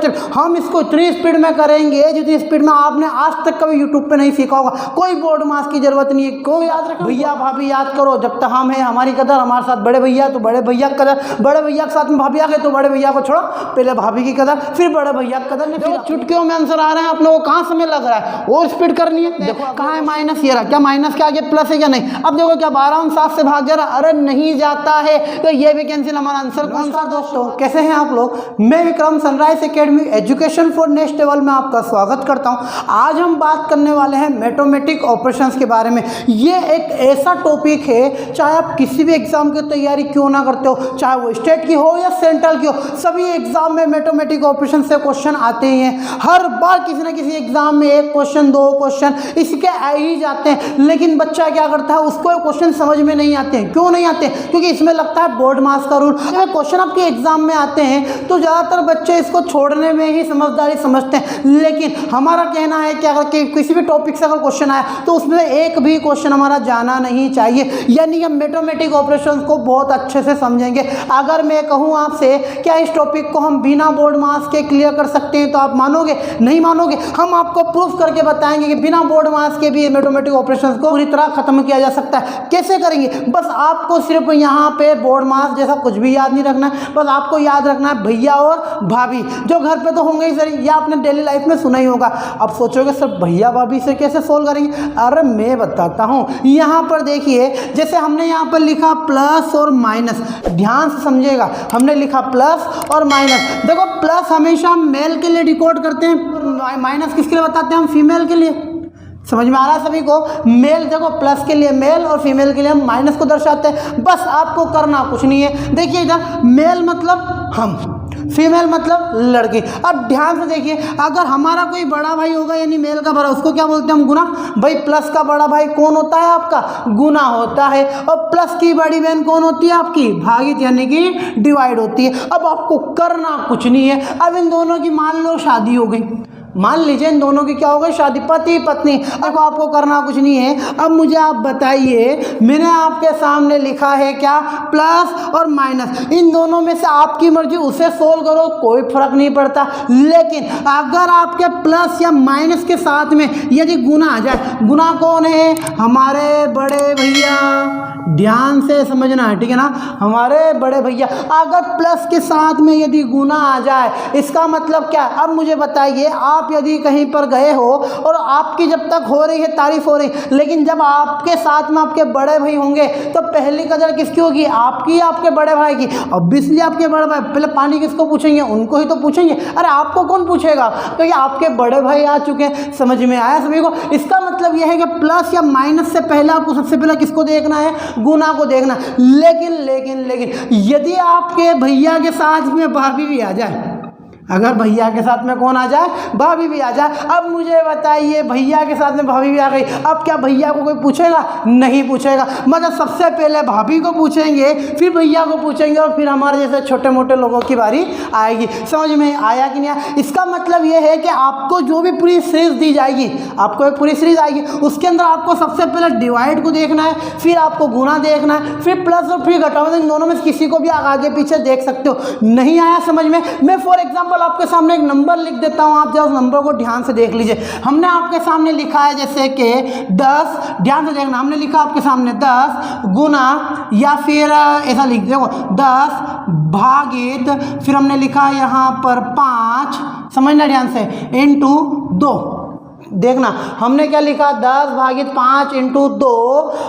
बच्चे, हम इसको इतनी स्पीड में करेंगे जितनी स्पीड में आपने आज तक कभी यूट्यूब पे नहीं सीखा होगा। कोई बोर्ड मास की जरूरत नहीं है। कोई याद रखो, भैया भाभी याद करो, जब तक हम हैं हमारी कदर, हमारे साथ बड़े भैया तो बड़े भैया की कदर, बड़े भैया के साथ में भाभी आ गए तो बड़े भैया को छोड़ो, पहले भाभी की कदर फिर बड़े भैया की कदर। फिर चुटकियों में आंसर आ रहे हैं, आप लोगों को कहाँ समय लग रहा है, और स्पीड करनी है। देखो कहाँ है माइनस, ये रहा, क्या माइनस के आगे प्लस है क्या नहीं। अब देखो क्या 12 और 7 से भाग जा रहा, अरे नहीं जाता है, तो ये भी कैंसिल, हमारा आंसर कौन सा। दोस्तों कैसे हैं आप लोग, मैं Vikram sunrise academy education for next level में आपका स्वागत करता हूं। आज हम बात करने वाले हैं मैथमेटिक ऑपरेशंस के बारे में। ये एक ऐसा टॉपिक है, चाहे आप किसी भी एग्जाम की तैयारी क्यों ना करते हो, चाहे वो स्टेट की हो या सेंट्रल की हो, सभी एग्जाम में मैथमेटिक ऑपरेशन से क्वेश्चन आते ही हैं। हर बार किसी ना किसी एग्जाम में एक क्वेश्चन, दो क्वेश्चन इसके आ ही जाते हैं। लेकिन बच्चा क्या करता है, उसको क्वेश्चन समझ में नहीं आते हैं। क्यों नहीं आते? क्योंकि इसमें लगता है बोर्ड मास का रूल। जब क्वेश्चन आपके एग्जाम में आते हैं तो ज़्यादातर बच्चे इसको छोड़ने में ही समझदारी समझते हैं। लेकिन हमारा कहना है कि अगर किसी भी टॉपिक से अगर क्वेश्चन आया तो उसमें एक भी क्वेश्चन हमारा जाना नहीं चाहिए। यानी हम मैथमेटिक ऑपरेशंस को बहुत अच्छे से समझेंगे। अगर मैं कहूँ आपसे क्या इस टॉपिक को हम बिना बोर्ड मास के क्लियर कर सकते हैं, तो आप मानोगे? नहीं मानोगे। हम आपको प्रूफ करके बताएंगे कि बिना बोर्ड मास के भी मैथमेटिक ऑपरेशंस को पूरी तरह खत्म किया जा सकता है। कैसे करेंगे? बस आपको सिर्फ यहाँ पे बोर्ड मास जैसा कुछ भी याद नहीं रखना है। बस आपको याद रखना है भैया और भाभी, जो घर पे तो होंगे ही सर, या आपने डेली लाइफ में सुना ही होगा। अब सोचोगे सर भैया भाभी से कैसे सोल्व करेंगे? अरे मैं बताता हूँ। यहाँ पर देखिए, जैसे हमने यहाँ पर लिखा प्लस और माइनस, ध्यान से समझिएगा, हमने लिखा प्लस और माइनस। देखो प्लस हमेशा मेल के लिए डिकोड करते हैं, माइनस किसके लिए बताते हैं हम? फीमेल के लिए। समझ में आ रहा है सभी को? मेल देखो, प्लस के लिए मेल और फीमेल के लिए हम माइनस को दर्शाते हैं। बस आपको करना कुछ नहीं है। देखिए इधर मेल मतलब हम, फीमेल मतलब लड़की। अब ध्यान से देखिए, अगर हमारा कोई बड़ा भाई होगा यानी मेल का बड़ा, उसको क्या बोलते हैं हम? गुना। भाई प्लस का बड़ा भाई कौन होता है आपका? गुना होता है। और प्लस की बड़ी बहन कौन होती है आपकी? भागित, यानी कि डिवाइड होती है। अब आपको करना कुछ नहीं है। अब इन दोनों की मान लो शादी हो गई, मान लीजिए इन दोनों की क्या हो गई? शादी, पति पत्नी। अब आपको करना कुछ नहीं है। अब मुझे आप बताइए, मैंने आपके सामने लिखा है क्या? प्लस और माइनस। इन दोनों में से आपकी मर्जी, उसे सोल्व करो, कोई फर्क नहीं पड़ता। लेकिन अगर आपके प्लस या माइनस के साथ में यदि गुना आ जाए, गुना कौन है? हमारे बड़े भैया। ध्यान से समझना है, ठीक है ना? हमारे बड़े भैया। अगर प्लस के साथ में यदि गुना आ जाए, इसका मतलब क्या? अब मुझे बताइए, आप यदि कहीं पर गए हो और आपकी जब तक हो रही है तारीफ हो रही, लेकिन जब आपके साथ में आपके बड़े भाई होंगे तो पहली कदर किसकी होगी? आपकी, आपके बड़े भाई की। ऑब्वियसली आपके बड़े भाई पहले पानी किसको पूछेंगे? उनको ही तो पूछेंगे। अरे आपको कौन पूछेगा? क्योंकि आपके बड़े भाई आ चुके हैं। समझ में आया सभी को? इसका मतलब यह है कि प्लस या माइनस से पहले आपको सबसे पहले किसको देखना है? गुना को देखना। लेकिन यदि आपके भैया के साथ में भाभी भी आ जाए, अगर भैया के साथ में कौन आ जाए? भाभी भी आ जाए। अब मुझे बताइए, भैया के साथ में भाभी भी आ गई, अब क्या भैया को कोई पूछेगा? नहीं पूछेगा। मतलब सबसे पहले भाभी को पूछेंगे, फिर भैया को पूछेंगे, और फिर हमारे जैसे छोटे मोटे लोगों की बारी आएगी। समझ में आया कि नहीं आया? इसका मतलब यह है कि आपको जो भी पूरी सीरीज दी जाएगी, आपको एक पूरी सीरीज आएगी, उसके अंदर आपको सबसे पहले डिवाइड को देखना है, फिर आपको गुना देखना है, फिर प्लस और फिर घटाओ। इन दोनों में किसी को भी आगे पीछे देख सकते हो। नहीं आया समझ में? मैं फॉर एग्जाम्पल आपके सामने एक नंबर लिख देता हूं, आप जब उस नंबर को ध्यान से देख लीजिए। हमने आपके सामने लिखा है जैसे कि 10, ध्यान से देखना, हमने लिखा आपके सामने 10 गुना, या फिर ऐसा लिख देखो 10 भागित, फिर हमने लिखा यहाँ पर 5, समझना ध्यान से, इंटू 2। देखना हमने क्या लिखा? 10 भागित 5 इंटू 2।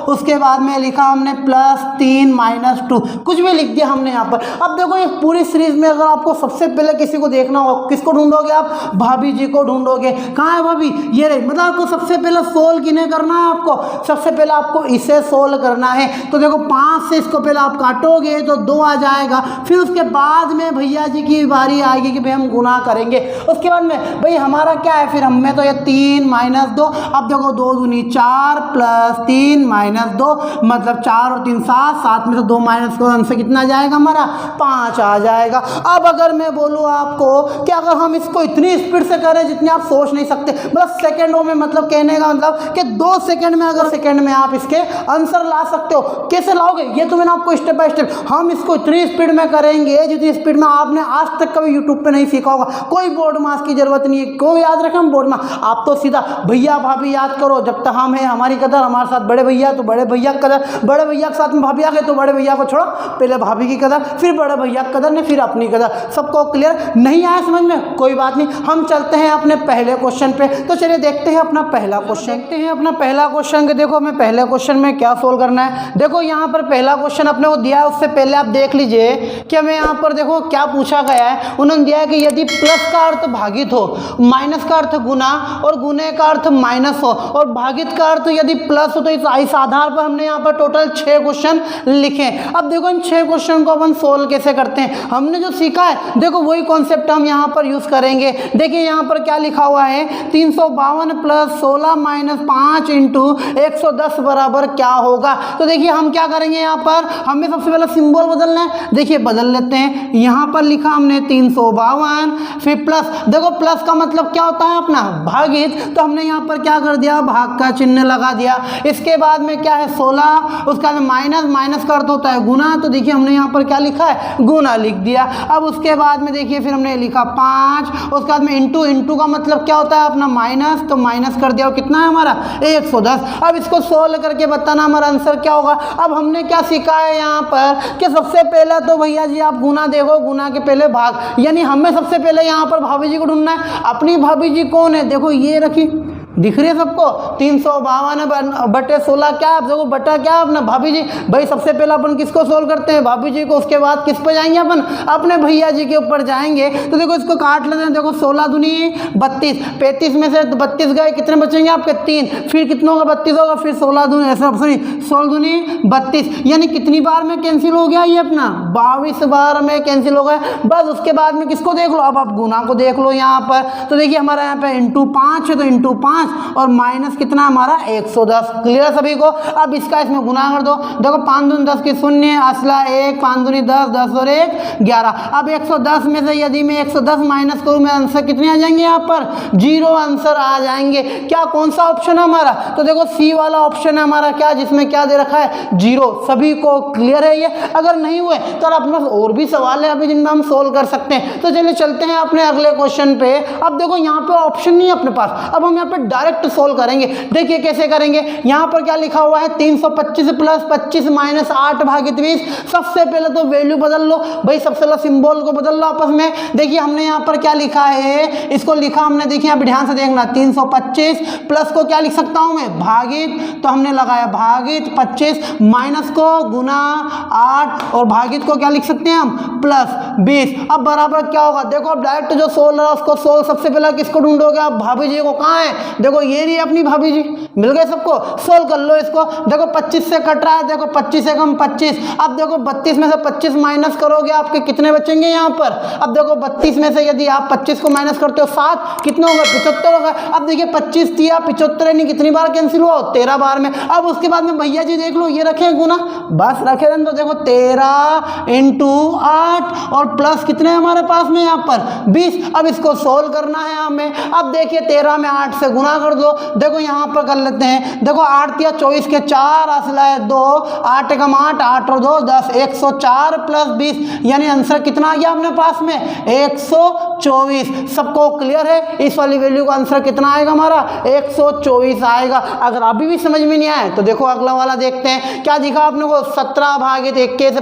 उसके बाद में लिखा हमने प्लस 3 माइनस 2, कुछ भी लिख दिया हमने यहाँ पर। अब देखो ये पूरी सीरीज में अगर आपको सबसे पहले किसी को देखना हो, किसको ढूंढोगे आप? भाभी जी को ढूंढोगे। कहाँ है भाभी? ये रही। मतलब आपको सबसे पहले सोल्व किन्हें करना है? आपको सबसे पहले आपको इसे सोल्व करना है। तो देखो 5 से इसको पहले आप काटोगे तो 2 आ जाएगा, फिर उसके बाद में भैया जी की बारी आएगी कि भाई हम गुना करेंगे। उसके बाद में भाई हमारा क्या है? फिर हमें तो ये 3 3 माइनस 2, अब देखो 2 दूनी 4 प्लस 3 माइनस 2, मतलब 4 और 3 7, 7 में से 2 माइनस करो, आंसर कितना आ जाएगा हमारा 5 आ जाएगा। अब अगर मैं बोलूँ आपको कि अगर हम इसको इतनी स्पीड से करें जितनी आप सोच नहीं सकते, मतलब सेकेंडों में, मतलब कहने का मतलब कि 2 सेकंड में, अगर सेकंड में आप इसके आंसर ला सकते हो, कैसे लाओगे ये तो मैंने आपको स्टेप बाय स्टेप, हम इसको इतनी स्पीड में करेंगे जितनी स्पीड में आपने आज तक कभी यूट्यूब पे नहीं सीखा होगा। कोई बोर्ड मास की जरूरत नहीं है, कोई याद रखें हम बोर्ड मास, आप तो सीधा भैया भाभी याद करो, जब तक हम है हमारी कदर, हमारे साथ बड़े भैया तो बड़े भैया की कदर, बड़े भैया के साथ में भाभी आ गए तो बड़े भैया को छोड़ो, पहले भाभी की कदर, फिर बड़े भैया की कदर, ने फिर अपनी कदर। सबको क्लियर नहीं आया समझ में? कोई बात नहीं, हम चलते हैं अपने पहले क्वेश्चन पे। तो चलिए देखते हैं अपना पहला क्वेश्चन। देखो हमें पहले क्वेश्चन में क्या सोल्व करना है। देखो यहाँ पर पहला क्वेश्चन अपने को दिया है, उससे पहले आप देख लीजिए कि हमें यहाँ पर देखो क्या पूछा गया है। उन्होंने दिया है कि यदि प्लस का अर्थ भागित हो, माइनस का अर्थ गुना और गुने का अर्थ माइनस हो और भागित का अर्थ यदि प्लस हो, तो इस आधार पर हमने यहाँ पर टोटल 6 क्वेश्चन लिखे। अब देखो इन 6 क्वेश्चन को अपन सोल्व कैसे करते हैं, हमने जो सीखा है देखो वही कॉन्सेप्ट हम यहाँ पर यूज करेंगे। देखिए यहाँ पर क्या लिखा हुआ है, 352 प्लस 16 माइनस 5 इंटू 110 बराबर क्या होगा। तो देखिए हम क्या करेंगे, यहाँ पर हमें सबसे पहले सिंबल बदलना है। देखिए बदल लेते हैं, यहाँ पर लिखा हमने 352, फिर प्लस, देखो प्लस का मतलब क्या होता है अपना भागित, तो हमने यहाँ पर क्या कर दिया, भाग का चिन्ह लगा दिया। इसके बाद में क्या है 16, उसका माइनस, माइनस का अर्थ होता है गुना, तो देखिए हमने यहाँ पर क्या लिखा है गुना लिख दिया। अब उसके बाद में देखिए फिर हमने लिखा 5, उसके बाद में इंटू, इंटू का मतलब क्या होता है अपना माइनस, तो माइनस कर दिया, और कितना है हमारा 110। अब इसको सोल्व करके बताना हमारा आंसर क्या होगा। अब हमने क्या सीखा है यहाँ पर कि सबसे पहले तो भैया जी आप गुना देखो, गुना के पहले भाग, यानी हमें सबसे पहले यहाँ पर भाभी जी को ढूंढना है। अपनी भाभी जी कौन है, देखो ये रखी, दिख रही है सबको, 352 बटे 16 क्या है, देखो बटा क्या है अपना भाभी जी। भाई सबसे पहले अपन किसको सोल्व करते हैं, भाभी जी को, उसके बाद किस पर जाएंगे अपन, अपने भैया जी के ऊपर जाएंगे। तो देखो इसको काट लेते हैं, देखो 16 दूनी 32, 35 में से 32 गए, कितने बचेंगे आपके 3, फिर कितना होगा 32 होगा, फिर 16 दूनी, सॉरी 16 दूनी 32, यानी कितनी बार में कैंसिल हो गया ये अपना 22 बार में कैंसिल हो गया। बस उसके बाद में किसको देख लो, अब आप गुना को देख लो यहाँ पर। तो देखिए हमारा यहाँ पे इंटू 5 है, तो इंटू 5 और माइनस कितना हमारा 110। क्लियर सभी को। अब इसका इसमें गुना कर दो, देखो 5 दूनी 10 की 0, असला 1, 5 दूनी 10, 10 और 1 11। अब 110 में से यदि मैं 110 माइनस करूँ, मेरे आंसर कितने आ जाएंगे यहाँ पर 0 आंसर आ जाएंगे। क्या कौन सा ऑप्शन है हमारा, तो देखो सी वाला ऑप्शन है हमारा, क्या जिसमें क्या दे रखा है 0। सभी को क्लियर है ये। अगर नहीं हुए तो अपने पास और भी सवाल है अभी जिनमें हम सोल्व कर सकते हैं। तो चलिए चलते हैं अपने अगले क्वेश्चन पे। अब देखो यहाँ पे ऑप्शन नहीं है अपने पास, अब हम यहाँ पे डायरेक्ट सोल्व करेंगे। देखिए कैसे करेंगे, यहाँ पर क्या लिखा हुआ है 325 प्लस 25 माइनस 8 भागित 20। सबसे पहले तो वैल्यू बदल लो भाई, सबसे पहले सिंबल को बदल लो आपस में। देखिए हमने यहाँ पर क्या लिखा है, इसको लिखा हमने, देखिए यहाँ ध्यान से देखना, 325 प्लस को क्या लिख सकता हूँ मैं भागित, तो हमने लगाया भागित 25, माइनस को गुना 8 और भागित को क्या लिख सकते हैं हम प्लस 20। अब बराबर क्या होगा, देखो अब डायरेक्ट जो सोल्व है उसको सोल्व, सबसे पहले किसको ढूंढोगे आप, भाभी जी को। कहाँ है, देखो ये रही अपनी भाभी जी, मिल गए सबको। सोल्व कर लो इसको, देखो 25 से कट रहा है, देखो 25 से कम 25। अब देखो 32 में से 25 माइनस करोगे, आपके कितने बचेंगे यहाँ पर। अब देखो 32 में से यदि आप 25 को माइनस करते हो 7, कितने होगा 75 होगा। अब देखिए 25 दिया 75 नहीं, कितनी बार कैंसिल हुआ 13 बार में। अब उसके बाद में भैया जी देख लो, ये रखे गुना, बस रखे रहने, तो देखो 13 इंटू 8 और प्लस कितने हमारे पास में यहाँ पर 20। अब इसको सोल्व करना है हमें। अब देखिए 13 में 8 से गुना कर दो, देखो यहाँ पर कर लेते हैं, देखो 8 या 24 के 4 असला है 2, 8 कम 8, 8 और 2 10, 104 प्लस 20, यानी आंसर कितना आ गया अपने पास में 124। सबको क्लियर है, इस वाली वैल्यू का आंसर कितना आएगा हमारा 124 आएगा। अगर अभी भी समझ में नहीं आए तो देखो अगला वाला देखते हैं, क्या दिखा आपने को 17 भागित 21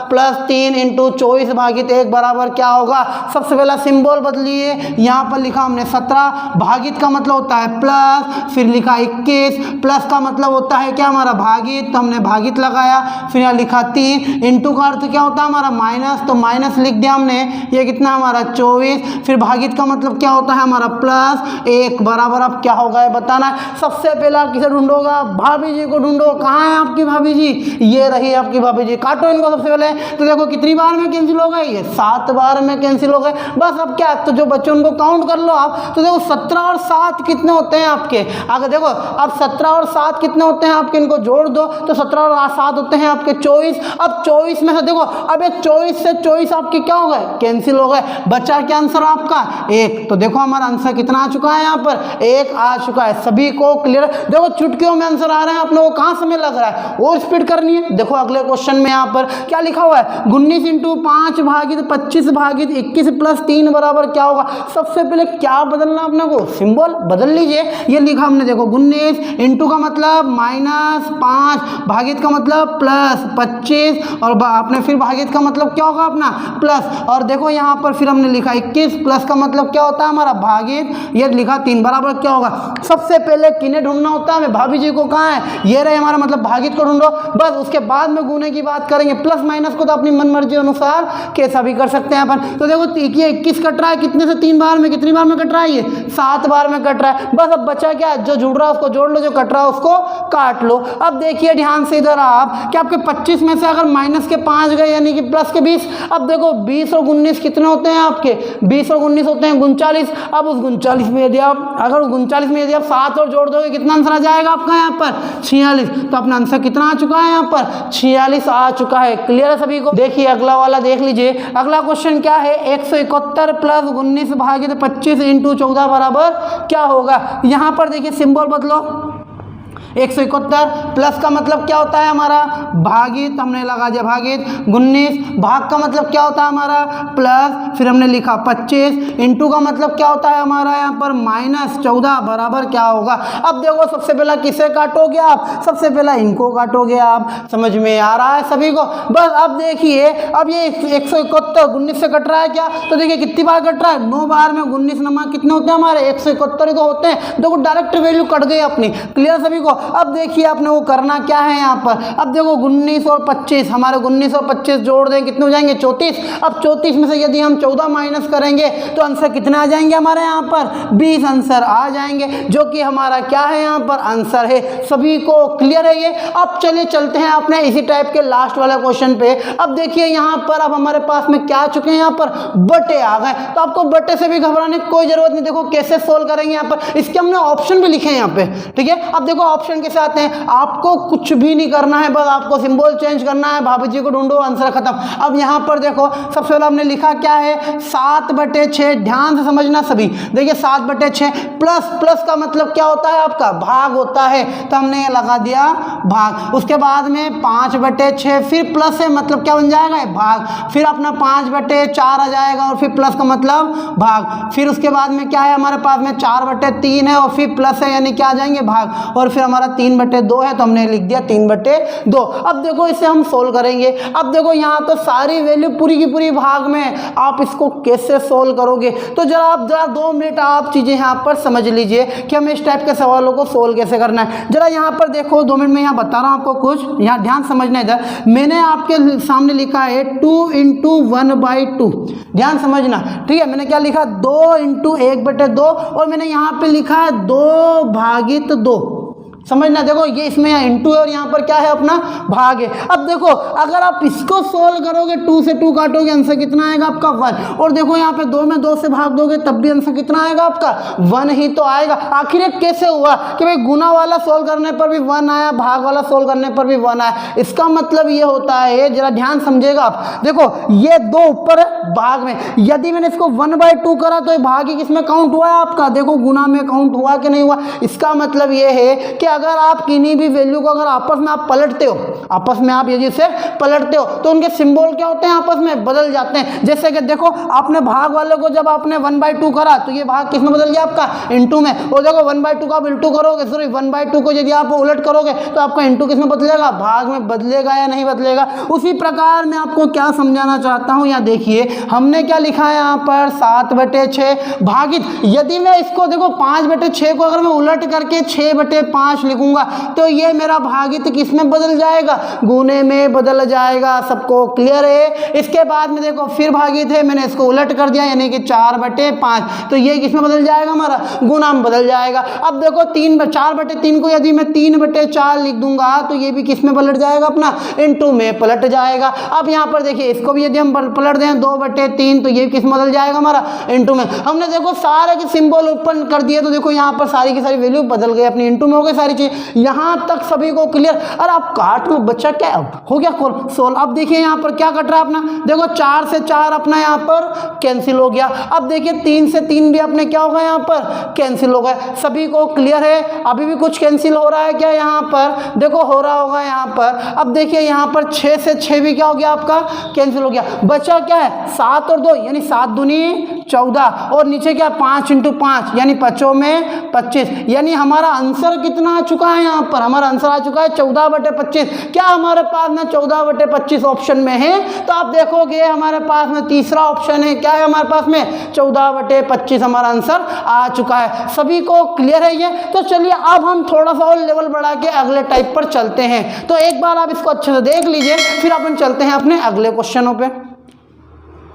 प्लस 3 इंटू 24 भागित 1 बराबर क्या होगा। सबसे पहला सिंबल बदलिए, यहाँ पर लिखा हमने 17, भागित का मतलब होता है प्लस, फिर लिखा 21, प्लस का मतलब होता है क्या हमारा भागित, तो हमने भागित लगाया, फिर यहाँ लिखा 3, इंटू का अर्थ क्या होता है हमारा माइनस, तो माइनस लिख दिया हमने, ये कितना हमारा 24, 24, फिर भागित का मतलब क्या होता है हमारा प्लस 1 बराबर अब क्या होगा ये बताना है। सबसे पहला किसे ढूंढोगा, भाभी जी को ढूंढो। कहाँ है आपकी भाभी जी, ये रही आपकी भाभी जी। काटो इनको सबसे पहले। तो देखो कितनी बार में कैंसिल हो गए, ये 7 बार में कैंसिल हो गए। बस अब क्या, तो जो बच्चे उनको काउंट कर लो आप। तो देखो 17 और 7 कितने होते हैं आपके, आगे देखो अब 17 और 7 कितने होते हैं आपके, इनको जोड़ दो तो 17 और 7 होते हैं आपके 24। अब 24 में से देखो अब ये 24 से 24 आपके क्या हो गए, कैंसिल हो गए। बचा क्या आंसर आपका 1। तो देखो हमारा आंसर कितना आ चुका है, यहाँ पर 1 आ चुका है। सभी को क्लियर, देखो चुटकियों में आंसर आ रहे हैं आप लोगों को, कहाँ समय लग रहा है, वो स्पीड करनी है। देखो अगले क्वेश्चन में यहाँ पर क्या लिखा हुआ है, 19 इंटू 5 भागित 25 भागित 21 प्लस 3 बराबर क्या होगा। सबसे पहले क्या बदलना अपने को, सिंबल बदल लीजिए। ये लिखा हमने देखो 19 इंटू का मतलब -5 भागित का मतलब प्लस 25 और आपने फिर भागित का मतलब क्या होगा अपना प्लस, और देखो यहाँ पर फिर हमने लिखा 21 प्लस का मतलब क्या होता है हमारा भागित, ये लिखा 3 बराबर क्या होगा। सबसे पहले किन्हें ढूंढना होता है हमें, भाभी जी को। कहाँ है, ये रहे हमारा मतलब भागित को ढूंढो। बस उसके बाद में गुने की बात करेंगे। प्लस माइनस को तो अपनी मन मर्जी अनुसार कैसा भी कर सकते हैं अपन। तो देखो 21 कट रहा है कितने से 3 बार में, कितनी बार में कट रहा है, ये 7 बार में कट रहा है। बस अब बचा क्या, जो जुड़ रहा है उसको जोड़ लो, जो कट रहा है उसको काट लो। अब देखिए ध्यान से इधर आप कि आपके 25 में से अगर माइनस के 5 गए यानी कि प्लस के 20। अब देखो 20 और 19 कितने होते हैं आपके, 20 और 19 होते हैं 39। अब उस 39 में यदि आप अगर 39 में यदि आप 7 और जोड़ दोगे कितना आंसर आ जाएगा आपका यहाँ पर 46। तो अपना आंसर कितना आ चुका है यहाँ पर 46 आ चुका है। क्लियर है सभी को। देखिए अगला वाला देख लीजिए। अगला क्वेश्चन क्या है, 171 प्लस 19 भागित 25 इंटू 14 बराबर क्या होगा। यहाँ पर देखिए सिंबल बदलो, 171 प्लस का मतलब क्या होता है हमारा भागित, हमने लगा दिया भागित 19, भाग का मतलब क्या होता है हमारा प्लस, फिर हमने लिखा 25 इंटू का मतलब क्या होता है हमारा यहाँ पर -14 बराबर क्या होगा। अब देखो सबसे पहला किसे काटोगे आप, सबसे पहला इनको काटोगे आप। समझ में आ रहा है सभी को। बस अब देखिए अब ये 171 19 से कट रहा है क्या, तो देखिए कितनी बार कट रहा है 9 बार में। 19 नमा कितने होते हैं हमारे 171 तो होते हैं। देखो डायरेक्ट वैल्यू कट गई अपनी। क्लियर सभी को। अब देखिए आपने वो करना क्या है यहाँ पर, अब देखो 19 और 25, हमारे 19 और 25 जोड़ दें कितने हो जाएंगे 34। अब 34 में से यदि हम 14 माइनस करेंगे तो आंसर कितने आ जाएंगे हमारे यहाँ पर 20 आंसर आ जाएंगे, जो कि हमारा क्या है यहाँ पर आंसर है। सभी को क्लियर है ये। अब चलिए चलते हैं अपने इसी टाइप के लास्ट वाले क्वेश्चन पे। अब देखिए यहाँ पर अब हमारे पास में क्या आ चुके हैं, यहाँ पर बटे आ गए। तो आपको बटे से भी घबराने की कोई जरूरत नहीं। देखो कैसे सोल्व करेंगे यहाँ पर, इसके हमने ऑप्शन भी लिखे हैं यहाँ पे। ठीक है, अब देखो ऑप्शन कैसे आते हैं, आपको कुछ भी नहीं करना है, बस आपको सिंबल चेंज करना है, भाभी जी को ढूंढो, आंसर खत्म। अब यहाँ पर देखो सबसे पहले हमने लिखा क्या है 7/6। ध्यान से समझना सभी। देखिए 7/6 प्लस का मतलब क्या होता है आपका भाग होता है, तो हमने ये लगा दिया भाग। उसके बाद में 5/6 फिर प्लस है मतलब क्या बन जाएगा भाग, फिर अपना 5/4 आ जाएगा और फिर प्लस का मतलब भाग। फिर उसके बाद में क्या है हमारे पास में 4/3 है और फिर प्लस है यानी क्या आ जाएंगे भाग, और फिर हमारा 3/2 है तो हमने लिख दिया 3/2। अब देखो इसे हम सोल्व करेंगे। अब देखो यहाँ तो सारी वैल्यू पूरी की पूरी भाग में, आप इसको कैसे सोल्व करोगे, तो जरा 2 मिनट आप चीजें यहाँ पर समझ लीजिए कि हमें इस टाइप के सवालों को सोल्व कैसे करना है। जरा यहाँ पर देखो 2 मिनट में यहाँ बता रहा हूँ आपको कुछ, यहाँ ध्यान समझना। इधर मैंने आपके सामने लिखा है 2 × 1/2। ध्यान समझना। ठीक है, मैंने क्या लिखा 2 × 1/2 और मैंने यहाँ पे लिखा है 2/2। समझना। देखो ये इसमें यहाँ इंटू है और यहाँ पर क्या है अपना भाग है। अब देखो अगर आप इसको सोल्व करोगे 2 से 2 काटोगे आंसर कितना आएगा आपका 1, और देखो यहाँ पे 2 में 2 से भाग दोगे तब भी आंसर कितना आएगा आपका 1 ही तो आएगा। आखिर ये कैसे हुआ कि भाई गुना वाला सोल्व करने पर भी 1 आया, भाग वाला सोल्व करने पर भी 1 आया। इसका मतलब ये होता है, जरा ध्यान समझेगा आप। देखो ये 2 ऊपर भाग में, यदि मैंने इसको 1/2 करा तो ये भाग ही किसमें काउंट हुआ है आपका, देखो गुना में काउंट हुआ कि नहीं हुआ। इसका मतलब ये है कि अगर आप किन्हीं भी वैल्यू को अगर आपस में आप पलटते हो, आपस में आप यदि इसे पलटते हो तो उनके सिंबल क्या होते हैं आपस में बदल जाते हैं। जैसे कि देखो आपने भाग वाले को जब आपने 1/2 करा तो ये भाग किसमें बदल गया आपका इंटू में, और देखो 1/2 का आप उल्टू करोगे, सॉरी 1/2 को यदि आप उलट करोगे तो आपका इंटू किसमें बदलेगा, भाग में बदलेगा या नहीं बदलेगा। उसी प्रकार मैं आपको क्या समझाना चाहता हूँ, यहाँ देखिए हमने क्या लिखा है यहाँ पर 7/6 भागित, यदि मैं इसको देखो 5/6 को अगर मैं उलट करके 6/5 5 लिखूंगा तो ये मेरा भागित किस में बदल जाएगा, गुने में बदल जाएगा। सबको क्लियर है। इसके बाद में देखो फिर भागित है, मैंने इसको उलट कर दिया यानी कि 4/5, तो ये किस में बदल जाएगा, हमारा गुना में बदल जाएगा। अब देखो 4/3 को यदि मैं 3/4 लिख दूंगा तो ये भी किस में पलट जाएगा, अपना इनटू में पलट जाएगा। अब यहाँ पर देखिए इसको भी यदि हम पलट दें 2/3 तो ये किस में बदल जाएगा, हमारा इनटू में। हमने देखो सारे के सिंबल उत्पन्न कर दिए तो देखो यहाँ पर सारी की सारी वैल्यू बदल गई, अपनी इनटू में हो गई सारी चीज। यहाँ तक सभी को क्लियर। अरे आप काट लो बच्चा, क्या हो गया 16। अब देखिए यहाँ पर क्या कट रहा है अपना, देखो 4 से 4 अपना यहाँ पर कैंसिल हो गया। अब देखिए 3 से 3 भी अपने क्या होगा, यहाँ पर कैंसिल हो गए। सभी को क्लियर है। अभी भी कुछ कैंसिल हो रहा है क्या, यहाँ पर देखो हो रहा होगा यहाँ पर। अब देखिए यहाँ पर 6 से 6 भी क्या हो गया, आपका कैंसिल हो गया। बचा क्या है, 7 और 2 यानी 7 दूनी 14 और नीचे क्या 5 × 5 यानी 5 में 25। यानी हमारा आंसर कितना आ चुका है, यहाँ पर हमारा आंसर आ चुका है 14/25। क्या हमारे पास में 14/25 ऑप्शन में है, तो आप देखोगे हमारे पास में तीसरा ऑप्शन है। क्या है हमारे पास में 14/25 हमारा आंसर आ चुका है। सभी को क्लियर है ये। तो चलिए अब हम थोड़ा सा और लेवल बढ़ा के अगले टाइप पर चलते हैं। तो एक बार आप इसको अच्छे से देख लीजिए, फिर अपन चलते हैं अपने अगले क्वेश्चनों पे।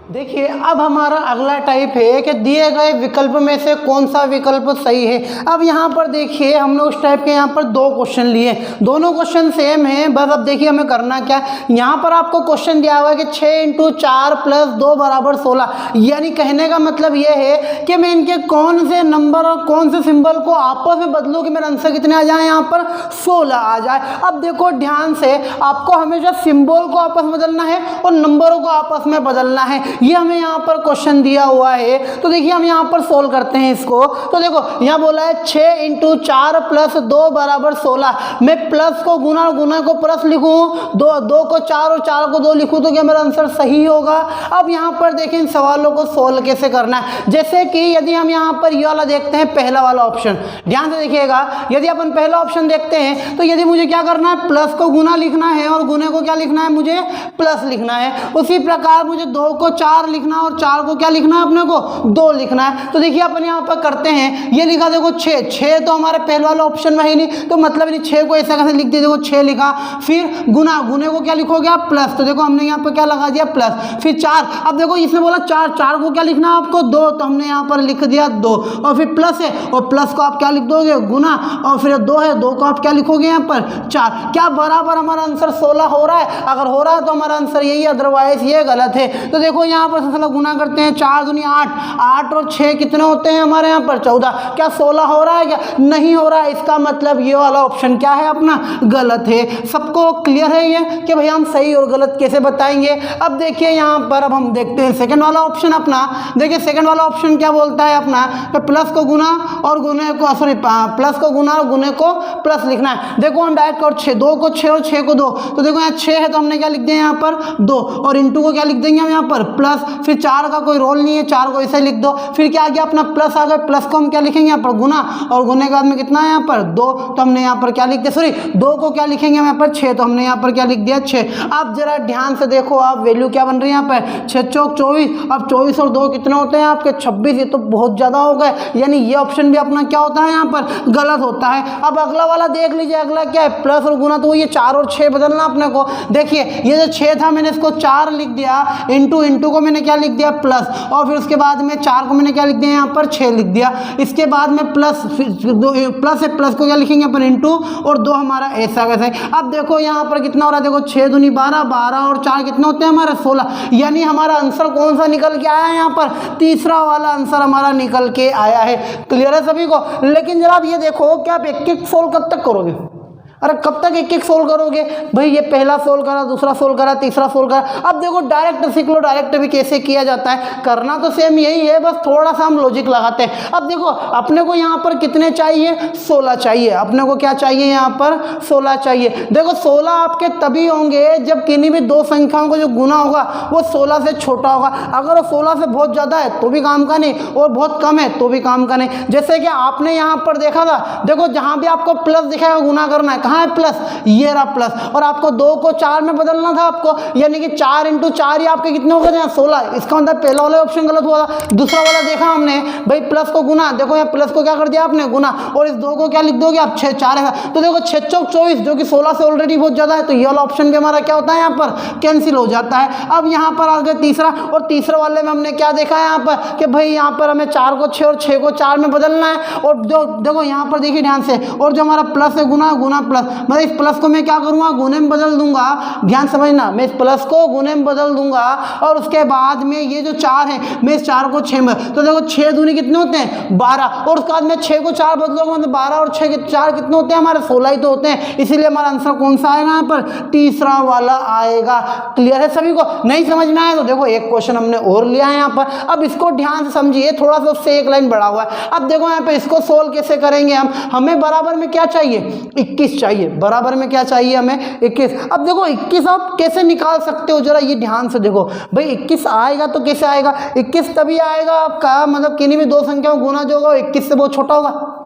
देखिए अब हमारा अगला टाइप है कि दिए गए विकल्प में से कौन सा विकल्प सही है। अब यहाँ पर देखिए हमने उस टाइप के यहाँ पर 2 क्वेश्चन लिए, दोनों क्वेश्चन सेम है। बस अब देखिए हमें करना क्या, यहाँ पर आपको क्वेश्चन दिया हुआ है कि 6 × 4 + 2 = 16। यानी कहने का मतलब ये है कि मैं इनके कौन से नंबर और कौन से सिंबल को आपस में बदलूँ कि मेरा आंसर कितने आ जाए, यहाँ पर 16 आ जाए। अब देखो ध्यान से, आपको हमेशा सिंबल को आपस में बदलना है और नंबरों को आपस में बदलना है। ये हमें यहाँ पर क्वेश्चन दिया हुआ है। तो देखिए हम यहाँ पर सोल्व करते हैं इसको। तो देखो यहाँ बोला है 6 × 4 + 2 = 16। मैं प्लस को गुना और गुना को प्लस लिखूँ, 2 को 4 और 4 को 2 लिखूँ तो क्या मेरा आंसर सही होगा। अब यहाँ पर देखें इन सवालों को सोल्व कैसे करना है। जैसे कि यदि हम यहाँ पर ये वाला देखते हैं, पहला वाला ऑप्शन, ध्यान से देखिएगा। यदि अपन पहला ऑप्शन देखते हैं तो यदि मुझे क्या करना है, प्लस को गुना लिखना है और गुने को क्या लिखना है, मुझे प्लस लिखना है। उसी प्रकार मुझे 2 को 4 लिखना और 4 को क्या लिखना है, अपने को 2 लिखना है। तो देखिए अपन यहाँ पर करते हैं, ये लिखा देखो 6 तो हमारे पहले वाले ऑप्शन में ही नहीं, तो मतलब नहीं 6 को ऐसा कैसे लिख दिया, देखो 6 लिखा। फिर गुना, गुने को क्या लिखोगे आप, प्लस, तो देखो हमने यहाँ पर क्या लगा दिया, प्लस। फिर 4, अब देखो इसने बोला 4 को क्या लिखना है आपको, 2, तो हमने यहाँ पर लिख दिया 2। और फिर प्लस है और प्लस को आप क्या लिख दोगे, गुना, और फिर 2 है, 2 को आप क्या लिखोगे यहाँ पर 4। क्या बराबर हमारा आंसर 16 हो रहा है? अगर हो रहा है तो हमारा आंसर यही है, अदरवाइज ये गलत है। तो देखो यहाँ पर सबसे गुना करते हैं, 4 दूनी 8, 8 और 6 कितने होते हैं हमारे यहाँ पर 14। क्या 16 हो रहा है? क्या नहीं हो रहा है। इसका मतलब ये वाला ऑप्शन क्या है, अपना गलत है। सबको क्लियर है ये कि भैया हम सही और गलत कैसे बताएंगे। अब देखिए यहाँ पर, अब हम देखते हैं सेकंड वाला ऑप्शन अपना। देखिए सेकंड वाला ऑप्शन क्या बोलता है अपना, तो प्लस को गुना और गुने को, सॉरी प्लस को गुना और गुने को प्लस लिखना है। देखो हम डायरेक्ट और 6, 2 को 6 और 6 को 2, तो देखो यहाँ 6 है तो हमने क्या लिख दिया यहाँ पर 2, और इंटू को क्या लिख देंगे हम यहाँ पर प्लस। फिर 4 का कोई रोल नहीं है, 4 को ऐसे लिख दो। फिर क्या आ गया अपना प्लस आ गया, प्लस को हम क्या लिखेंगे यहाँ पर गुना, और गुने के बाद में कितना है यहाँ पर 2, तो हमने यहाँ पर क्या लिख दिया, सॉरी 2 को क्या लिखेंगे हम यहाँ पर 6, तो हमने यहाँ पर क्या लिख दिया 6। अब जरा ध्यान से देखो आप, वैल्यू क्या बन रही है यहाँ पर 6 चौक 24। अब 24 और 2 कितने होते हैं आपके 26। ये तो बहुत ज़्यादा हो गए, यानी ये ऑप्शन भी अपना क्या होता है यहाँ पर गलत होता है। अब अगला वाला देख लीजिए, अगला क्या है, प्लस और गुना, तो ये 4 और 6 बदलना अपने को। देखिए ये जो 6 था मैंने इसको 4 लिख दिया, इंटू को मैंने क्या लिख दिया प्लस, और फिर उसके बाद में 4 को मैंने क्या लिख दिया यहाँ पर 6 लिख दिया। इसके बाद में प्लस, प्लस है, प्लस को क्या लिखेंगे अपन इंटू, और 2 हमारा ऐसा कैसे। अब देखो यहाँ पर कितना हो रहा है, देखो 6 दूनी 12, 12 और 4 कितने होते हैं हमारे 16। यानी हमारा आंसर कौन सा निकल के आया है यहाँ पर, तीसरा वाला आंसर हमारा निकल के आया है। क्लियर है सभी को। लेकिन जरा आप ये देखो कि आप एक एक सोल्व कब तक करोगे, अरे कब तक एक एक सोल्व करोगे भाई। ये पहला सोल्व करा, दूसरा सोल्व करा, तीसरा सोल्व करा। अब देखो डायरेक्ट सीख लो, डायरेक्ट भी कैसे किया जाता है। करना तो सेम यही है, बस थोड़ा सा हम लॉजिक लगाते हैं। अब देखो अपने को यहाँ पर कितने चाहिए, 16 चाहिए। अपने को क्या चाहिए यहाँ पर 16 चाहिए। देखो 16 आपके तभी होंगे जब किन्हीं भी 2 संख्याओं का जो गुना होगा वो 16 से छोटा होगा। अगर वो 16 से बहुत ज़्यादा है तो भी काम का नहीं, और बहुत कम है तो भी काम का नहीं। जैसे कि आपने यहाँ पर देखा था, देखो जहाँ भी आपको प्लस दिखाएगा गुना करना है, कहाँ है प्लस, ये रहा प्लस, और आपको 2 को 4 में बदलना था आपको, यानी कि 4 × 4 ही आपके कितने हो गए यहाँ 16। इसका मतलब पहला वाला ऑप्शन गलत हुआ था। दूसरा वाला देखा हमने भाई प्लस को गुना, देखो यहाँ प्लस को क्या कर दिया आपने गुना, और इस 2 को क्या लिख दोगे आप 6 4 है, तो देखो 6 चौक 24 जो कि 16 से ऑलरेडी बहुत ज़्यादा है, तो ये वाला ऑप्शन भी हमारा क्या होता है यहाँ पर कैंसिल हो जाता है। अब यहाँ पर आ गया तीसरा, और तीसरे वाले में हमने क्या देखा है यहाँ पर कि भाई यहाँ पर हमें 4 को 6 और 6 को 4 में बदलना है, और जो देखो यहाँ पर देखिए ध्यान से, और जो हमारा प्लस है गुना गुना प्लस, मतलब इस प्लस को मैं क्या करूँगा गुने में बदल दूंगा, ध्यान समझना, मैं इस प्लस को गुने में बदल दूंगा, और उसके बाद में ये जो 4 है मैं इस 4 को 6 में, तो देखो 6 दूनी कितने होते हैं 12, और उसके बाद में 6 को 4 बदलूंगा मतलब 12 और 6 के 4 कितने होते हैं हमारे 16 ही तो होते हैं, इसीलिए हमारा आंसर कौन सा आएगा यहाँ पर तीसरा वाला आएगा। क्लियर है सभी को? नहीं समझ में आया तो देखो एक क्वेश्चन हमने और लिया है यहाँ पर, अब इसको ध्यान से समझिए, थोड़ा सा उससे एक लाइन बढ़ा हुआ है। अब देखो यहाँ पे इसको सोल्व कैसे करेंगे हम, हमें बराबर में क्या चाहिए 21 चाहिए, बराबर में क्या चाहिए हमें 21। अब देखो 21 आप कैसे निकाल सकते हो जरा ये ध्यान से देखो भाई, 21 आएगा तो कैसे आएगा, 21 तभी आएगा आपका मतलब किन्हीं भी दो संख्याओं गुना जो होगा 21 से बहुत छोटा होगा।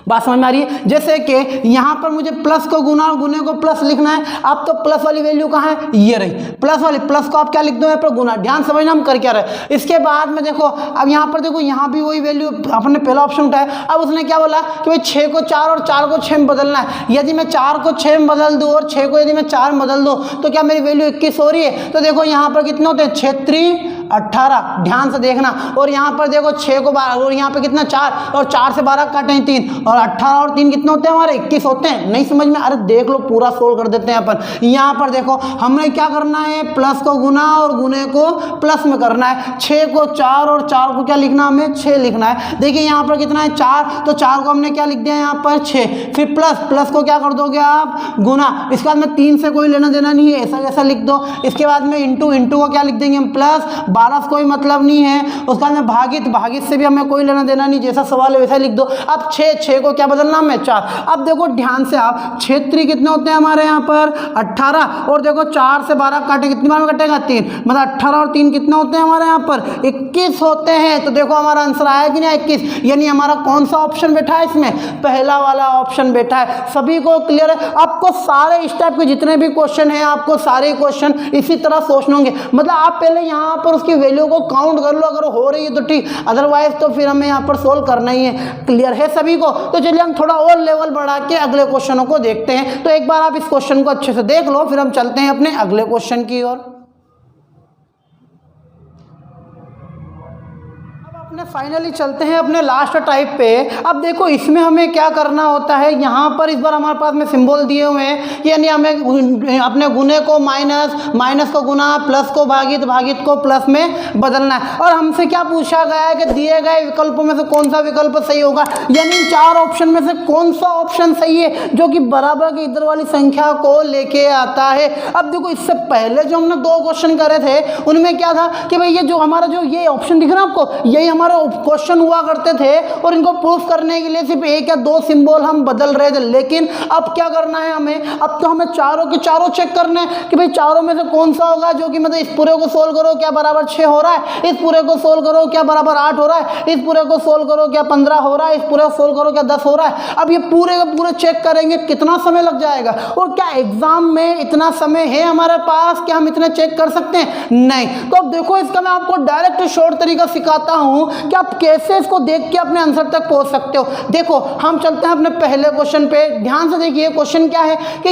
बात समझ में आ रही है? जैसे कि यहाँ पर मुझे प्लस को गुना और गुने को प्लस लिखना है, आप तो प्लस वाली वैल्यू कहाँ है, ये रही प्लस वाली, प्लस को आप क्या लिख दो यहाँ पर गुना, ध्यान समझना हम कर क्या रहे। इसके बाद में देखो अब यहाँ पर देखो यहाँ भी वही वैल्यू अपने पहला ऑप्शन उठाया, अब उसने क्या बोला कि भाई 6 को 4 और 4 को 6 में बदलना है। यदि मैं 4 को 6 में बदल दूँ और 6 को यदि मैं 4 में बदल दूँ तो क्या मेरी वैल्यू 21 हो रही है। तो देखो यहाँ पर कितने होते हैं 6 3 18, ध्यान से देखना, और यहाँ पर देखो 6 को 12 और यहाँ पे कितना 4 और 4 से 12 काटें 3 और 18 और 3 कितने होते हैं हमारे 21 होते हैं। नहीं समझ में? अरे देख लो पूरा सोल्व कर देते हैं अपन। यहाँ पर देखो हमने क्या करना है, प्लस को गुना और गुने को प्लस में करना है। 6 को 4 और 4 को क्या लिखना, हमें 6 लिखना है। देखिए यहाँ पर कितना है 4, तो 4 को हमने क्या लिख दिया यहाँ पर 6, फिर प्लस को क्या कर दोगे आप गुना, इसके बाद में 3 से कोई लेना देना नहीं है, ऐसा जैसा लिख दो। इसके बाद में इंटू को क्या लिख देंगे हम प्लस, 12 से कोई मतलब नहीं है, उसके बाद में भागित से भी हमें कोई लेना देना नहीं, जैसा सवाल है वैसा लिख दो। अब 6 को क्या बदलना हमें 4। अब देखो ध्यान से आप 6 3 कितने होते हैं हमारे यहाँ पर 18, और देखो 4 से 12 काटे कितनी बार में कटेगा 3, मतलब 18 और 3 कितने होते हैं हमारे यहाँ पर 21 होते हैं। तो देखो हमारा आंसर आया कि नहीं 21, यानी हमारा कौन सा ऑप्शन बैठा है इसमें, पहला वाला ऑप्शन बैठा है। सभी को क्लियर है? आपको सारे इस टाइप के जितने भी क्वेश्चन हैं आपको सारे क्वेश्चन इसी तरह सोचने होंगे, मतलब आप पहले यहाँ पर उसकी वैल्यू को काउंट कर लो, अगर हो रही है तो ठीक, अदरवाइज तो फिर हमें यहाँ पर सोल्व करना ही है। क्लियर है सभी को? तो चलिए हम थोड़ा और लेवल बढ़ा के अगले क्वेश्चनों को देखते हैं। तो एक बार आप इस क्वेश्चन को अच्छे से देख लो, फिर हम चलते हैं अपने अगले क्वेश्चन की ओर। फाइनली चलते हैं अपने लास्ट टाइप पे। अब देखो इसमें हमें क्या करना होता है, यहाँ पर इस बार हमारे पास में सिंबल दिए हुए हैं, यानी हमें अपने गुने को माइनस को गुना, प्लस को भागित को प्लस में बदलना है। और हमसे क्या पूछा गया है कि दिए गए विकल्पों में से कौन सा विकल्प सही होगा, यानी 4 ऑप्शन में से कौन सा ऑप्शन सही है जो कि बराबर की इधर वाली संख्या को लेके आता है। अब देखो इससे पहले जो हमने 2 क्वेश्चन करे थे उनमें क्या था कि भाई ये जो हमारा जो ये ऑप्शन दिख रहा है आपको, यही हमारे क्वेश्चन हुआ करते थे, और इनको प्रूफ करने के लिए सिर्फ 1 या 2 सिंबल हम बदल रहे थे। लेकिन अब क्या करना है हमें, अब तो हमें चारों के चारों चेक करने हैं कि भाई चारों में से कौन सा होगा जो कि मतलब इस पूरे को सोल्व करो क्या बराबर 6 हो रहा है, इस पूरे को सोल्व करो क्या बराबर 8 हो रहा है, इस पूरे को सोल्व करो क्या 15 हो रहा है, इस पूरे को सोल्व करो क्या 10 हो रहा है। अब ये पूरे के पूरे चेक करेंगे, कितना समय लग जाएगा, और क्या एग्जाम में इतना समय है हमारे पास कि हम इतने चेक कर सकते हैं? नहीं। तो अब देखो इसका मैं आपको डायरेक्ट शॉर्ट तरीका सिखाता हूं कि आप कैसे इसको देख के अपने आंसर तक पहुंच सकते हो। देखो हम चलते हैं अपने पहले क्वेश्चन पे, ध्यान से देखिए क्वेश्चन क्या है कि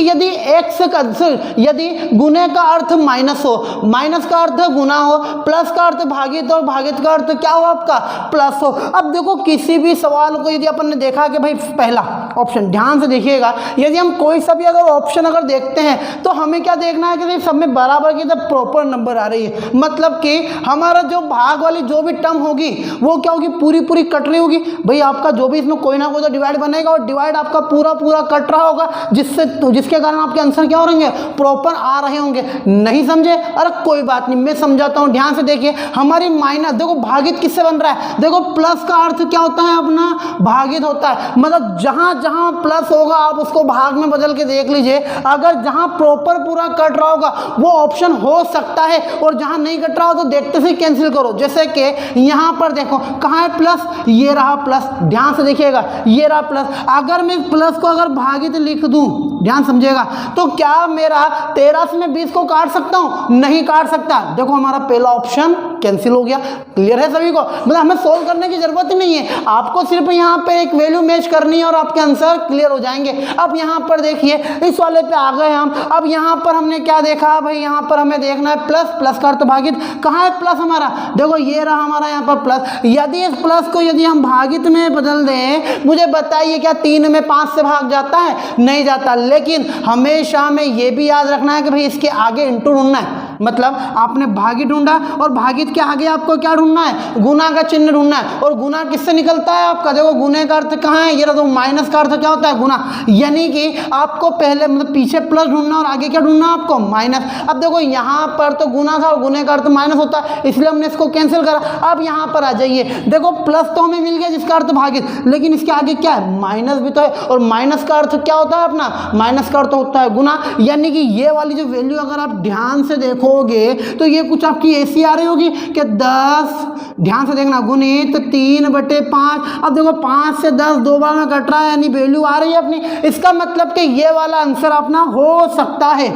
यदि गुने का अर्थ माइनस हो, माइनस का अर्थ गुना हो, प्लस का अर्थ भागित और भागित का अर्थ क्या हो आपका प्लस हो। अब देखो किसी भी सवाल को यदि अपन ने देखा कि भाई पहला ऑप्शन, ध्यान से देखिएगा, यदि हम कोई सा भी अगर ऑप्शन अगर देखते हैं तो हमें क्या देखना है कि सब में बराबर की प्रॉपर नंबर आ रही है, मतलब कि हमारा जो भाग वाली जो भी टर्म होगी वो क्या होगी, पूरी कट रही होगी। भाई आपका जो भी इसमें कोई ना कोई तो डिवाइड बनेगा, और डिवाइड आपका पूरा कट रहा होगा, जिसके कारण आपके आंसर क्या हो रहे हैं, प्रॉपर आ रहे होंगे। नहीं समझे? अरे कोई बात नहीं, मैं समझाता हूं, ध्यान से देखिए। हमारी माइनस देखो भागित किससे बन रहा है, देखो प्लस का अर्थ क्या होता है अपना भागित होता है, मतलब जहां जहां प्लस होगा आप उसको भाग में बदल के देख लीजिए, अगर जहां प्रॉपर पूरा कट रहा होगा वो ऑप्शन हो सकता है, और जहां नहीं कट रहा हो तो देखते से कैंसिल करो। जैसे कि यहां पर देखो कहाँ है प्लस, ये रहा प्लस, ध्यान से देखिएगा ये रहा प्लस। अगर मैं प्लस को अगर भागित लिख दूं, ध्यान समझिएगा। तो क्या मेरा 13 से मैं 20 को काट सकता हूँ? नहीं काट सकता। देखो हमारा पहला ऑप्शन कैंसिल हो गया। क्लियर है सभी को? मतलब हमें सोल्व करने की जरूरत ही नहीं है, आपको सिर्फ यहाँ पे एक वैल्यू मैच करनी है और आपके आंसर क्लियर हो जाएंगे। अब यहाँ पर देखिए इस वाले पे आ गए हम। अब यहाँ पर हमने क्या देखा भाई, यहाँ पर हमें देखना है प्लस, प्लस का अर्थ भागित। कहाँ है प्लस हमारा? देखो ये रहा हमारा यहाँ पर प्लस। यदि इस प्लस को यदि हम भागित में बदल दें, मुझे बताइए क्या 3 में 5 से भाग जाता है? नहीं जाता। लेकिन हमेशा हमें ये भी याद रखना है कि भाई इसके आगे इंटू ढूंढना है। मतलब आपने भागित ढूंढा और भागित के आगे आपको क्या ढूंढना है? गुना का चिन्ह ढूंढना है। और गुना किससे निकलता है आपका? देखो गुने का अर्थ कहाँ है? ये रहा। तो माइनस का अर्थ क्या होता है? गुना। यानी कि आपको पहले मतलब पीछे प्लस ढूंढना और आगे क्या ढूंढना है आपको? माइनस। अब देखो यहाँ पर तो गुना था और गुने का अर्थ माइनस होता है, इसलिए हमने इसको कैंसिल करा। अब यहाँ पर आ जाइए, देखो प्लस तो हमें मिल गया जिसका अर्थ भागित, लेकिन इसके आगे क्या है? माइनस भी तो है। और माइनस का अर्थ क्या होता है अपना? माइनस का अर्थ होता है गुना। यानी कि ये वाली जो वैल्यू अगर आप ध्यान से देखोगे तो ये कुछ आपकी ऐसी आ रही होगी कि 10, ध्यान से देखना, गुणित 3/5। अब देखो 5 से 10 दो बार में कट रहा है, यानी वैल्यू आ रही है अपनी। इसका मतलब कि ये वाला आंसर अपना हो सकता है,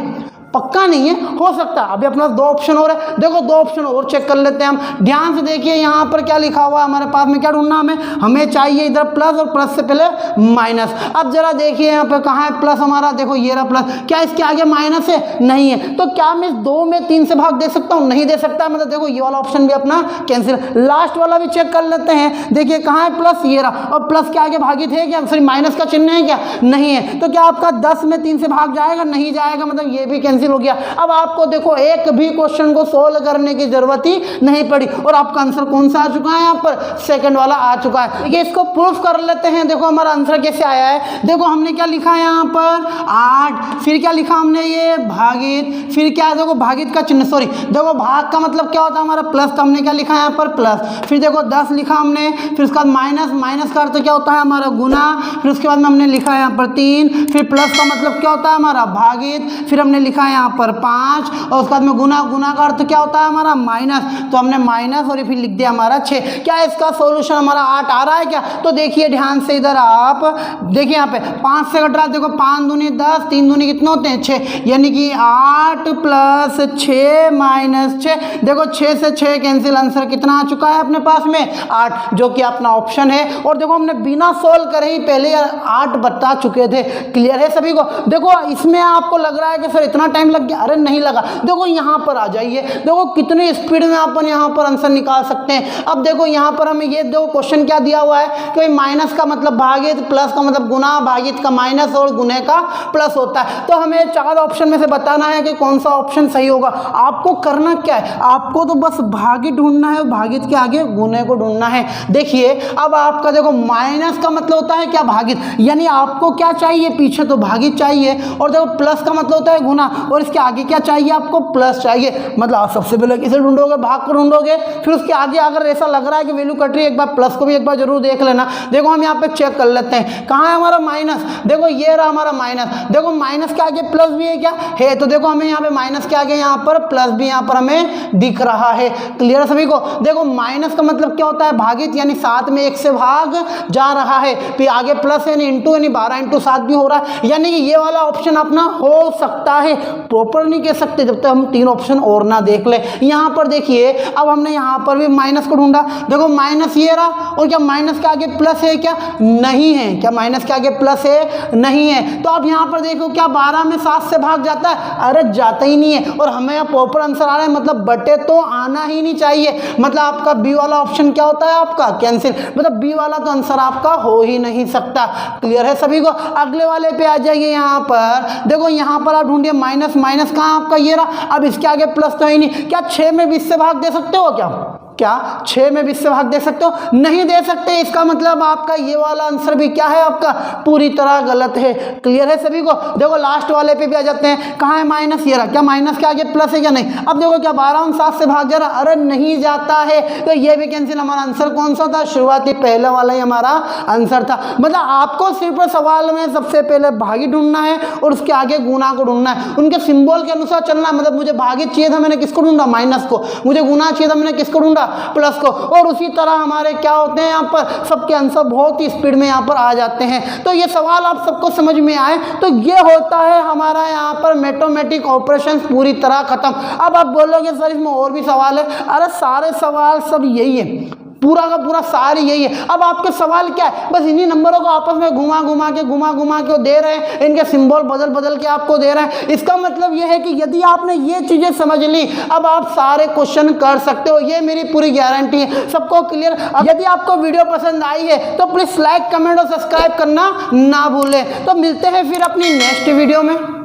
पक्का नहीं है, हो सकता है। अभी अपने पास 2 ऑप्शन और है। देखो 2 ऑप्शन और चेक कर लेते हैं हम। ध्यान से देखिए यहाँ पर क्या लिखा हुआ है हमारे पास में, क्या ढूंढना हमें चाहिए इधर प्लस और प्लस से पहले माइनस। अब जरा देखिए यहाँ पे कहाँ है प्लस हमारा? देखो ये रहा प्लस। क्या इसके आगे माइनस है? नहीं है। तो क्या मैं 2 में 3 से भाग दे सकता हूँ? नहीं दे सकता। मतलब देखो ये वाला ऑप्शन भी अपना कैंसिल। लास्ट वाला भी चेक कर लेते हैं। देखिए कहाँ है प्लस? ये रहा। और प्लस के आगे भागित है क्या? सॉरी माइनस का चिन्ह है क्या? नहीं है। तो क्या आपका 10 में 3 से भाग जाएगा? नहीं जाएगा। मतलब ये भी कैंसिल हो गया। अब आपको देखो एक भी क्वेश्चन को सोल्व करने की जरूरत ही नहीं पड़ी और आपका आंसर कौन सा आ चुका है? यहाँ पर सेकंड वाला आ चुका है। देखिए इसको प्रूफ कर लेते हैं। देखो हमारा आंसर कैसे आया है। देखो हमने क्या लिखा है यहाँ पर? 8। फिर क्या लिखा हमने? ये भागित। फिर क्या? देखो भागित का चिन्ह, सॉरी देखो भाग का मतलब क्या होता है हमारा? प्लस। तो हमने क्या लिखा है यहाँ पर? प्लस। फिर देखो 10 लिखा हमने। फिर उसके बाद माइनस, माइनस का अर्थ क्या होता है हमारा? गुना। फिर उसके बाद में हमने लिखा है यहाँ पर 3। फिर प्लस का मतलब क्या होता है हमारा? भागित। फिर हमने लिखा है यहाँ पर 5 और उसके बाद में गुना। गुना का अर्थ क्या होता है हमारा? माइनस। तो हमने माइनस और फिर लिख दिया हमारा 6। क्या इसका सॉल्यूशन हमारा 8 आ रहा है क्या? तो देखिए ध्यान से इधर आप देखिए यहाँ पे 5 से कट रहा है। देखो 5 दूनी 10, 3 दूनी कितने होते हैं? 6। यानी कि 8 + 6 - 6। देखो 6 से 6 कैंसिल। आंसर कितना आ चुका है अपने पास में? 8, जो कि अपना ऑप्शन है। और देखो हमने बिना सोल्व करे ही पहले 8 बता चुके थे। क्लियर है सभी को? देखो इसमें आपको लग रहा है कि सर इतना टाइम लग गया। अरे नहीं लगा। देखो यहाँ पर आ जाइए, देखो कितने स्पीड में अपन यहाँ पर आंसर निकाल सकते हैं। अब देखो यहाँ पर हमें ये दो क्वेश्चन क्या दिया हुआ है कि माइनस का मतलब भागित, प्लस का मतलब गुना, भागित का माइनस और गुने का प्लस होता है। तो हमें 4 ऑप्शन में से बताना है कि कौन सा ऑप्शन सही होगा। आपको करना क्या है? आपको तो बस भागित ढूंढना है और भागित के आगे गुने को ढूंढना है। देखिए अब आपका देखो माइनस का मतलब होता है क्या? भागित। यानी आपको क्या चाहिए? पीछे तो भागित चाहिए। और देखो प्लस का मतलब होता है गुना और इसके आगे क्या चाहिए आपको? प्लस चाहिए। मतलब आप सबसे पहले किसे ढूंढोगे? भाग को ढूंढोगे। फिर उसके आगे अगर ऐसा लग रहा है कि वैल्यू कट रही है, एक बार प्लस को भी एक बार जरूर देख लेना। देखो हम यहाँ पे चेक कर लेते हैं कहाँ है हमारा माइनस। देखो ये रहा हमारा माइनस। देखो माइनस के आगे प्लस भी है क्या? है। तो देखो हमें यहाँ पे माइनस के आगे यहाँ पर प्लस भी यहाँ पर हमें दिख रहा है। क्लियर है सभी को? देखो माइनस का मतलब क्या होता है? भागित। यानी 7 में 1 से भाग जा रहा है। फिर आगे प्लस यानी इंटू, यानी 12 × 7 भी हो रहा है। यानी कि ये वाला ऑप्शन अपना हो सकता है। प्रॉपर नहीं कह सकते जब तक हम 3 ऑप्शन और ना देख ले। यहाँ पर देखिए अब हमने यहाँ पर भी माइनस को ढूंढा। देखो माइनस ये रहा और क्या माइनस के आगे प्लस है क्या? नहीं है। क्या माइनस के आगे प्लस है? नहीं है। तो अब यहाँ पर देखो क्या 12 में 7 से भाग जाता है? अरे जाता ही नहीं है। और हमें यहाँ प्रॉपर आंसर आ रहा है, मतलब बटे तो आना ही नहीं चाहिए। मतलब आपका बी वाला ऑप्शन क्या होता है? आपका कैंसिल। मतलब बी वाला तो आंसर आपका हो ही नहीं सकता। क्लियर है सभी को? अगले वाले पे आ जाइए। यहाँ पर देखो यहाँ पर आप ढूंढिए माइनस। माइनस कहाँ आपका? ये रहा। अब इसके आगे प्लस तो ही नहीं। क्या 6 में 20 से भाग दे सकते हो क्या? क्या 6 में 20 से भाग दे सकते हो? नहीं दे सकते। इसका मतलब आपका ये वाला आंसर भी क्या है? आपका पूरी तरह गलत है। क्लियर है सभी को? देखो लास्ट वाले पे भी आ जाते हैं। कहाँ है माइनस? ये रहा। क्या माइनस के आगे प्लस है क्या? नहीं। अब देखो क्या 12 में 7 से भाग जा रहा? अरे नहीं जाता है। तो ये भी कैंसिल। हमारा आंसर कौन सा था? शुरुआती पहला वाला ही हमारा आंसर था। मतलब आपको सिर्फ सवाल में सबसे पहले भागी ढूंढना है और उसके आगे गुना को ढूंढना है। उनके सिंबल के अनुसार चलना। मतलब मुझे भागित चाहिए था, मैंने किसको ढूंढा? माइनस को। मुझे गुना चाहिए था, मैंने किसको ढूंढा? प्लस को, और उसी तरह हमारे क्या होते हैं यहाँ पर सबके आंसर बहुत ही स्पीड में यहाँ पर आ जाते हैं। तो ये सवाल आप सबको समझ में आए, तो ये होता है हमारा यहाँ पर मैथमेटिक ऑपरेशंस पूरी तरह खत्म। अब आप बोलोगे सर इसमें और भी सवाल है, अरे सारे सवाल सब यही है, पूरा का पूरा सारी यही है। अब आपके सवाल क्या है, बस इन्हीं नंबरों को आपस में घुमा घुमा के दे रहे हैं, इनके सिंबल बदल बदल के आपको दे रहे हैं। इसका मतलब यह है कि यदि आपने ये चीजें समझ ली, अब आप सारे क्वेश्चन कर सकते हो, ये मेरी पूरी गारंटी है। सबको क्लियर? यदि आपको वीडियो पसंद आई है तो प्लीज लाइक, कमेंट और सब्सक्राइब करना ना भूलें। तो मिलते हैं फिर अपनी नेक्स्ट वीडियो में।